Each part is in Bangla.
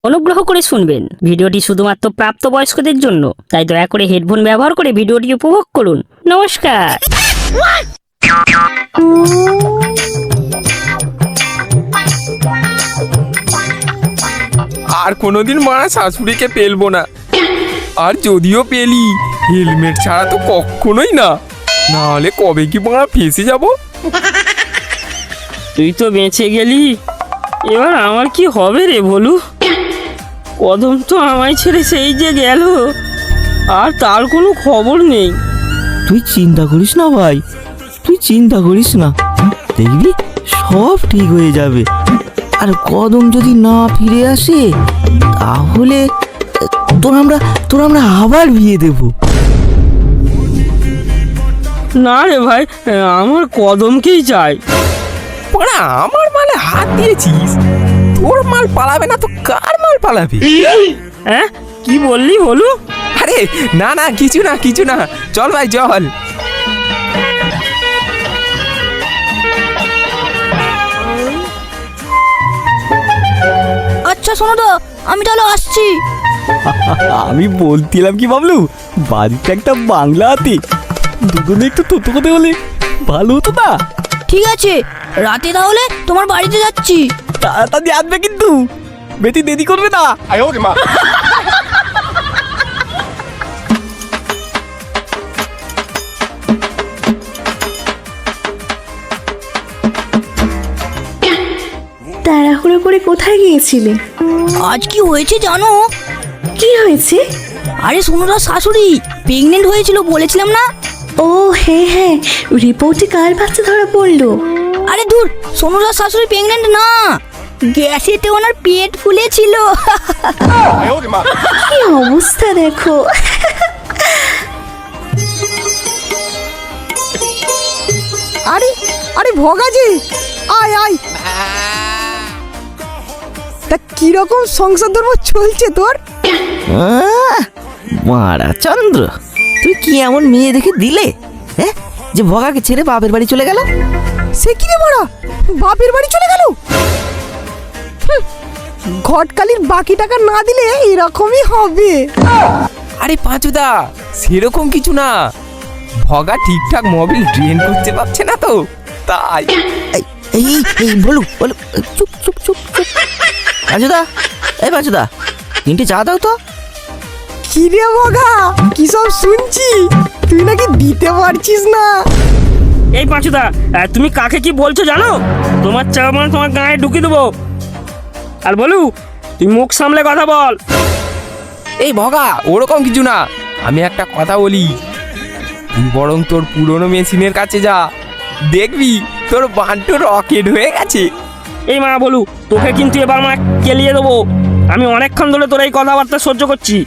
অনুগ্রহ করে শুনবেন, ভিডিওটি শুধুমাত্র প্রাপ্তবয়স্কদের জন্য, তাই দয়া করে হেডফোন ব্যবহার করে ভিডিওটি উপভোগ করুন। নমস্কার। আর কোনোদিন মারা শাশুড়িকে পেলবো না, আর যদিও পেলি হেলমেট ছাড়া তো কখনোই না, না হলে কবে কি মারা ফেঁসে যাব। তুই তো বেঁচে গেলি, এবার আমার কি হবে রে ভোলু? কদম তো আমায় ছেড়ে সেই যে গেল, আর তার কোনো খবর নেই। তুই চিন্তা করিস না ভাই, তুই চিন্তা করিস না, দেখবি সব ঠিক হয়ে যাবে। আর কদম যদি না ফিরে আসে তাহলে তোর আমরা আবার বিয়ে দেব। না রে ভাই, আমার কদমকেই চাই। মারা আমার মালে হাত দিয়েছিস, তোর মাল পালাবে না তো কার মাল পালাবে? হ্যাঁ, কি বললি ভোলু? আরে না না, কিছু না কিছু না, চল ভাই চল। আচ্ছা শোনো তো, আমি তাহলে আসছি। আমি বলছিলাম কি বাবলু, বাড়িতে একটা বাংলা হাতি, দুজনে একটু তথ্য কথা বলে ভালো হতো না? ঠিক আছে, রাতে তাহলে তোমার বাড়িতে যাচ্ছি। তাড়াতাড়ি আসবে কিন্তু, বেশি দেরি করবে না। তাড়াহুড়ো করে কোথায় গিয়েছিলে? আজ কি হয়েছে জানো? কি হয়েছে? আরে সোনুদার শাশুড়ি প্রেগনেন্ট হয়েছিল, বলেছিলাম না? ও হ্যাঁ হ্যাঁ, রিপোর্টে কার বাচ্চা ধরা পড়লো? আরে দূর, সোনুদার শাশুড়ি প্রেগনেন্ট না, গ্যাসেতে ওনার পেট ফুলেছিল। কি অবস্থা দেখো। আরে আরে ভগাজি, আয় আয়। তা কিরকম সংসার ধর্ম চলছে তোর? মারা চন্দ্র, তুই কি এমন মেয়ে দেখে দিলে, হ্যাঁ, যে ভগাকে ছেড়ে বাপের বাড়ি চলে গেল? সে কি রে বড়া, বাপের বাড়ি চলে গেল? ঘটকালির বাকি টাকা না দিলে এরকমই হবে। আরে পাঁচুদা, সেরকম কিছু না, ভগা ঠিকঠাক মোবিল ড্রেন করতে পারছে না তো তাই। এই এই বলু বলু, চুপ চুপ চুপ চুপ। পাঁচুদা, এই পাঁচুদা, তিনটে চা দাও তো। কি রে বগা, কি সব শুনছি, তুই নাকি দিতে পারছিস না? এই পাঁচুদা, তুমি কাকে কি বলছো জানো? তোমার চা মানে তোমার গায়ে ঢুকিয়ে দেবো। আর বলু, তুই মুখ সামলে কথা বল। এই ভগা, ওরকম কিছু না, আমি একটা কথা বলি, তুই বরং তোর পুরনো মেশিনের কাছে যা, দেখবি তোর বান্টু রকেট হয়ে গেছে। এই মা বলু, তোকে কিন্তু এবার মা কেলিয়ে দেবো। আমি অনেকক্ষণ ধরে তোর এই কথাবার্তা সহ্য করছি।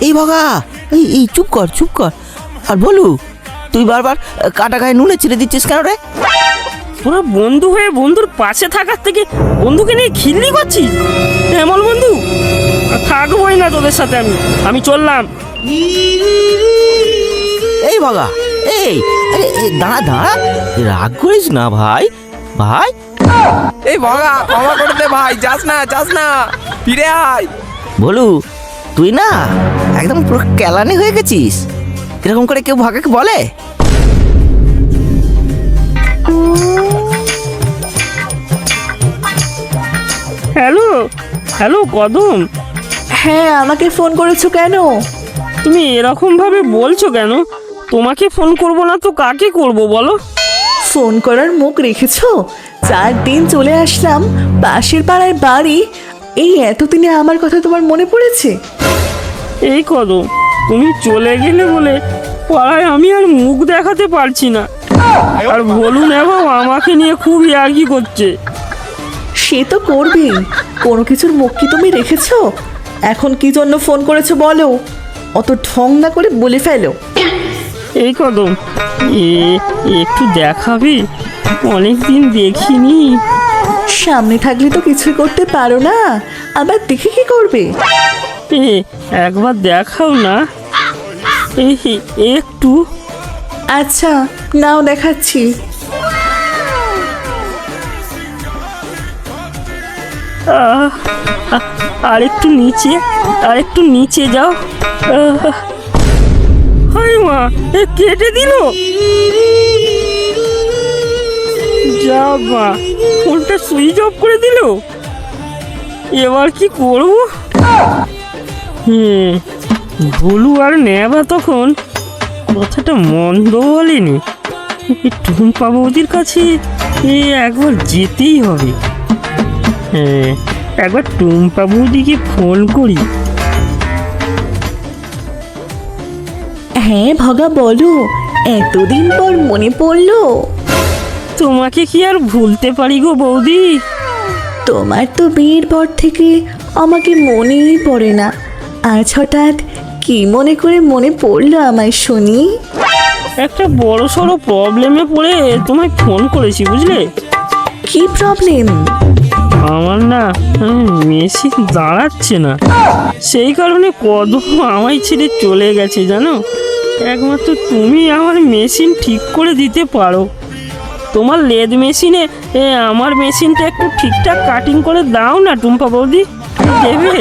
এই ভগা, এই এই চুপ কর চুপ কর। আর বলু, তুই বারবার কাটা গায়ে নুনে ছেড়ে দিচ্ছিস কেন রে? তোরা বন্ধু হয়ে বন্ধুর পাশে থাকার থেকে বন্ধুকে নিয়ে খিল্লি করছিস? এমন বন্ধু আর থাকবোই না তোদের সাথে। আমি চললাম। এই ভগা, এই আরে দাঁড়া দাঁড়া, রাগ করিস না ভাই, ভাই। এই ভগা, ক্ষমা করে দে ভাই, যাস না যাস না, ফিরে আয়। বলু, তুই না একদম পুরো কেলানি হয়ে গেছিস। এরকম করে কেউ ভাগাকে বলে? হ্যালো হ্যালো কদম, হ্যাঁ, আমাকে ফোন করেছো কেন? তুমি এরকম ভাবে বলছো কেন? তোমাকে ফোন করব না তো কাকে করব বলো? ফোন করার মুখ রেখেছো? 4 দিন চলে আসলাম, পাশের পাড়ায় বাড়ি, এই এতদিনে আমার কথা তোমার মনে পড়েছে? এই কদম, তুমি চলে গেলে বলে পাড়ায় আমি আর মুখ দেখাতে পারছি না। আর বলুন এবার আমাকে নিয়ে খুব ইয়ার্কি করছে। সে তো করবেই, কোনো কিছুর মুখ কি তুমি রেখেছো? এখন কি জন্য ফোন করেছো বলো, অত ঢং না করে বলে ফেলো। এই কদম, একটু দেখাবি? অনেকদিন দেখিনি। সামনে থাকলে তো কিছুই করতে পারো না, আবার দেখে কি করবে? একবার দেখাও না, একটু। আচ্ছা নাও, দেখাচ্ছি। আহ আর একটু নিচে যাও। হাই মা, এ কেটে দিল। যা মা, ফোনটা সুইচ অফ করে দিল। এবার কি করব? ভুলু আর নেবা তখন কথাটা মন্দ বলেনি। টুম্পা বৌদির কাছে একবার যেতেই হবে। হ্যাঁ, একবার টুম্পা বৌদিকে ফোন করি। হ্যাঁ ভগা, বলো, এতদিন পর মনে পড়লো। তোমাকে কি আর ভুলতে পারি গো বৌদি? তোমার তো বিয়ের পর থেকে আমাকে মনেই পড়ে না। আজ হঠাৎ কি মনে করে মনে পড়লো আমায় শুনি? একটা বড় সড়ো প্রবলেমে পড়ে তোমায় ফোন করেছি, বুঝলে? কি প্রবলেম? আমার না মেশিন দাঁড়াচ্ছে না, সেই কারণে কদম আমায় ছেড়ে চলে গেছে জানো। একমাত্র তুমি আমার মেশিন ঠিক করে দিতে পারো। তোমার লেদ মেশিনে আমার মেশিনটা একটু ঠিকঠাক কাটিং করে দাও না টুম্পা বৌদি, দেবে?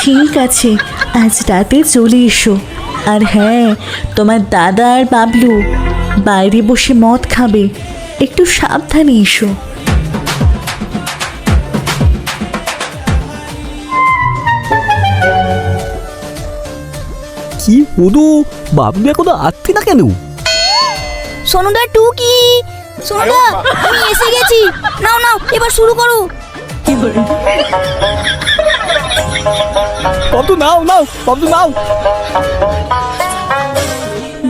ঠিক আছে, আজ রাতে চলে এসো। আর হ্যাঁ, তোমার দাদা আর বাবলু বাইরে বসে মদ খাবে, একটু সাবধানে এসো। কি হুদু, বাবলু এখনো আসছে না কেন? সোনুদা টুকি, সোনুদা আমি এসে গেছি। নাও নাও, এবার শুরু করো। বাবলু নাও নাও, বাবলু নাও।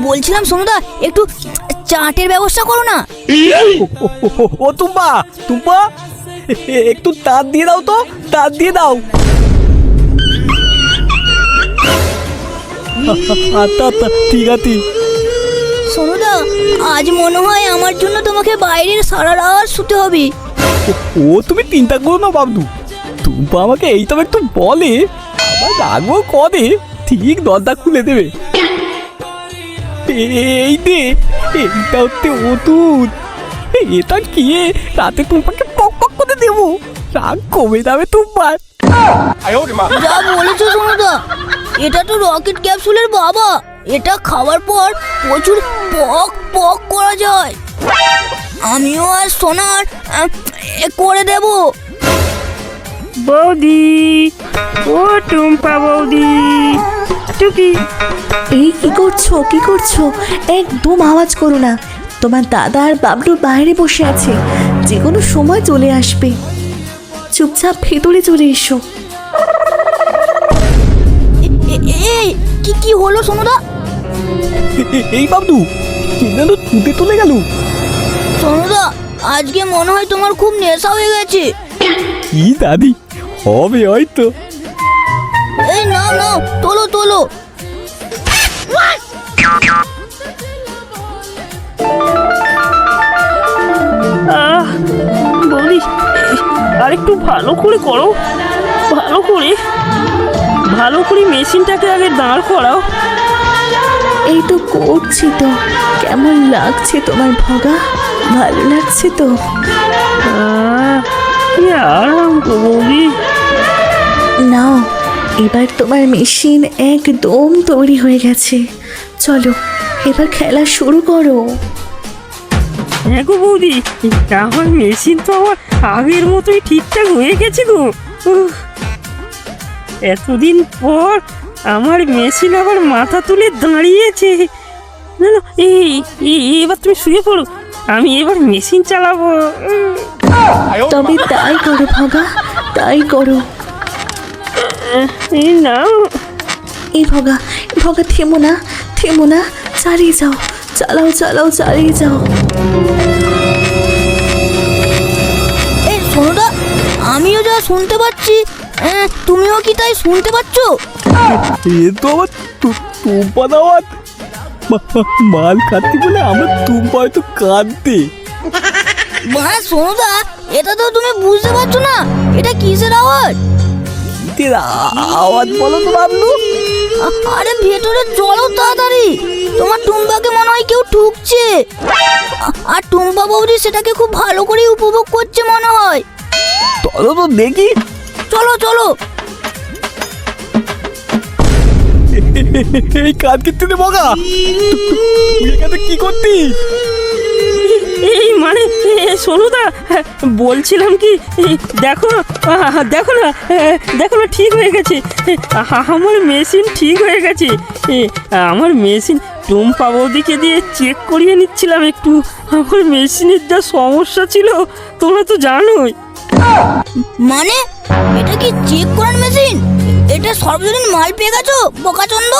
বলছিলাম সোনুদা, একটু চাটের ব্যবস্থা করো না। ও টুম্পা, টুম্পা একটু তার দিয়ে দাও তো, তার দিয়ে দাও। আচ্ছা আচ্ছা, ঠিক আছে। সোনুদা, আজ মনে হয় আমার জন্য তোমাকে বাইরের সারা রাত শুতে হবে। ও তুমি চিন্তা করো না বাবলু, টুম্পা আমাকে এই তবে একটু বলে, আমার রাগও করে, ঠিক দরজা খুলে দেবে। এই দে, এইটা হচ্ছে ওষুধ। এটা খেয়ে রাতে টুম্পাকে পক পক করে দেবো, রাগ কমে যাবে টুম্পার। যা বলেছো সোনুদা, এটা তো রকেট ক্যাপসুলের বাবা। এটা খাওয়ার পর প্রচুর পক পক করা যায়। আমিও আর সোনার করে দেব। বৌদি, ও টুম্পা বৌদি, টুকি। এই কি করছো, কি করছো? একদম আওয়াজ করো না। তোমার দাদা আর বাবলু বাইরে বসে আছে, যে কোনো সময় চলে আসবে। চুপচাপ ভেতরে চলে এসো। এই কি কি হলো সোনুদা? এই বাবলু, যেন ছুটে তুলে গেল। সোনুদা, আজকে মনে হয় তোমার খুব নেশা হয়ে গেছে। কি দাদি, হবে হয়তো। এই নাও নাও, তোলো তোলো। বৌদি, আর একটু ভালো করে করো, ভালো করে মেশিনটাকে আগে দাঁড় করাও। এই তো করছি তো। কেমন লাগছে তোমার ভগা? ভালো লাগছে তো? কি আরাম গো বৌদি। নাও, এবার তোমার মেশিন একদম তৈরি হয়ে গেছে। চলো, এবার খেলা শুরু করো। হ্যাঁ গো বৌদি, আমার মেশিন তো আমার আগের মতোই ঠিকঠাক হয়ে গেছে গো। এতদিন পর আমার মেশিন আবার মাথা তুলে দাঁড়িয়েছে। না না, এবার তুমি শুয়ে পড়ো, আমি এবার মেশিন চালাবো। তবে তাই করো ভগা, তাই করো। এই নাও। এই ভগা, ভগা থেমো না, থেমো না, চালিয়ে যাও, চালাও চালাও, চালিয়ে যাও। এই সোনুদা, আমিও যা শুনতে পাচ্ছি, তুমিও কি তাই শুনতে পাচ্ছ? এ তো আমার টুম্পা দাওয়াত। মাল খাচ্ছি বলে আমার টুম্পা হয়তো কাঁদতে। মা সোনুদা, এটা তো তুমি বুঝতে পারছো না, এটা কিসের আওয়াজ? কিসের আওয়াজ বলো তো বাবলু? আরে ভেতরে চলো তাড়াতাড়ি, তোমার টুম্পাকে মনে হয় কেউ ঠুকছে। আর টুম্পা বৌদি সেটাকে খুব ভালো করে উপভোগ করছে মনে হয়। চলো তো দেখি। চলো চলো। এই কাজ করতে দে বগা, তুই এখানে কি করতিস? এই মানে সোনুদা, বলছিলাম কি, দেখো দেখো না, দেখো না, ঠিক হয়ে গেছে। আমার মেশিন ঠিক হয়ে গেছে। আমার মেশিন টুম্পা বৌদিকে দিয়ে চেক করিয়ে নিচ্ছিলাম একটু। আমার মেশিনের যা সমস্যা ছিল তোমরা তো জানোই। মানে এটা কি চেক করার মেশিন? এটা সর্বজনীন মাল পেয়ে গেছো বোকাচন্দ?